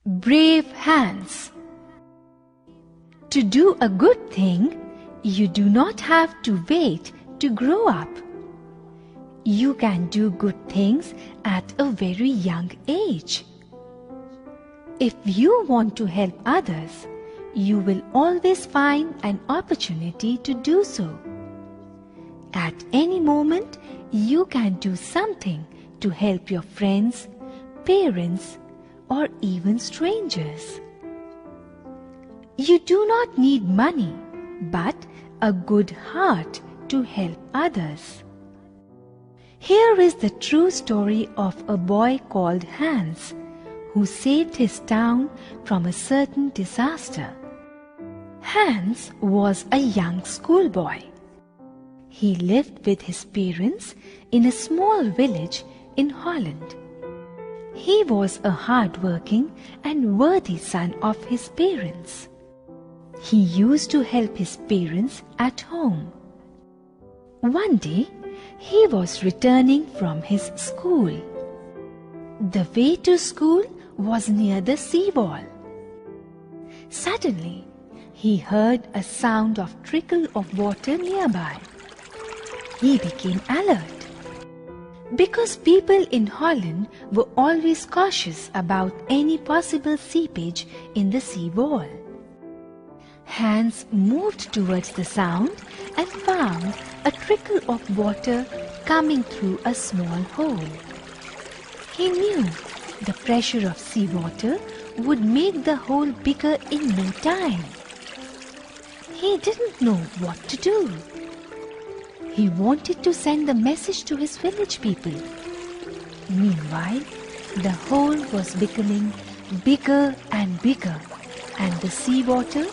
Brave Hans. To do a good thing, you do not have to wait to grow up. You can do good things at a very young age. If you want to help others, you will always find an opportunity to do so. At any moment, you can do something to help your friends, parents, or even strangers. You do not need money, but a good heart to help others. Here is the true story of a boy called Hans, who saved his town from a certain disaster. Hans was a young schoolboy. He lived with his parents in a small village in Holland. He was a hard-working and worthy son of his parents. He used to help his parents at home. One day, he was returning from his school. The way to school was near the seawall. Suddenly, he heard a sound of trickle of water nearby. He became alert, because people in Holland were always cautious about any possible seepage in the sea wall. Hans moved towards the sound and found a trickle of water coming through a small hole. He knew the pressure of seawater would make the hole bigger in no time. He didn't know what to do. He wanted to send a message to his village people. Meanwhile, the hole was becoming bigger and bigger, and the seawater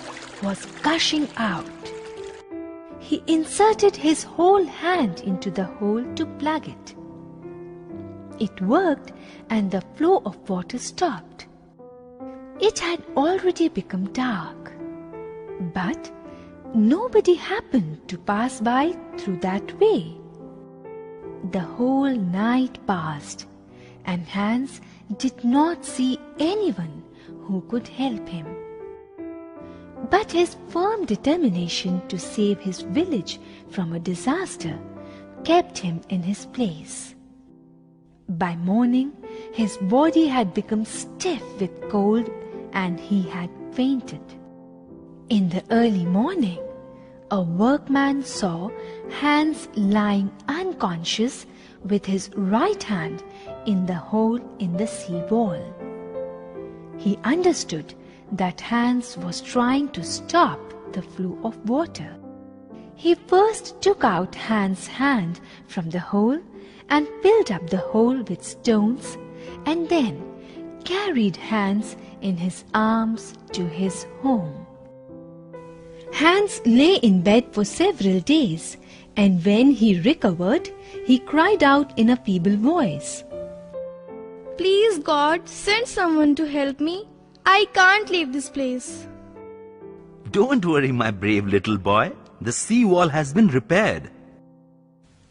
was gushing out. He inserted his whole hand into the hole to plug it. It worked, and the flow of water stopped. It had already become dark, but nobody happened to pass by through that way. The whole night passed, and Hans did not see anyone who could help him. But his firm determination to save his village from a disaster kept him in his place. By morning, his body had become stiff with cold, and he had fainted. In the early morning, a workman saw Hans lying unconscious with his right hand in the hole in the sea wall. He understood that Hans was trying to stop the flow of water. He first took out Hans' hand from the hole and filled up the hole with stones, and then carried Hans in his arms to his home. Hans lay in bed for several days, and when he recovered, he cried out in a feeble voice, "Please God, send someone to help me. I can't leave this place." Don't worry, my brave little boy. The sea wall has been repaired.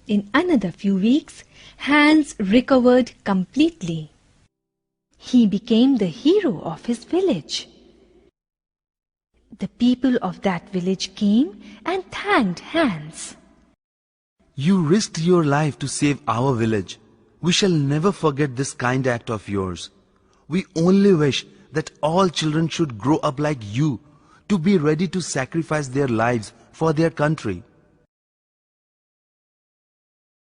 In another few weeks, Hans recovered completely. He became the hero of his village. The people of that village came and thanked Hans. You risked your life to save our village. We shall never forget this kind act of yours. We only wish that all children should grow up like you, to be ready to sacrifice their lives for their country.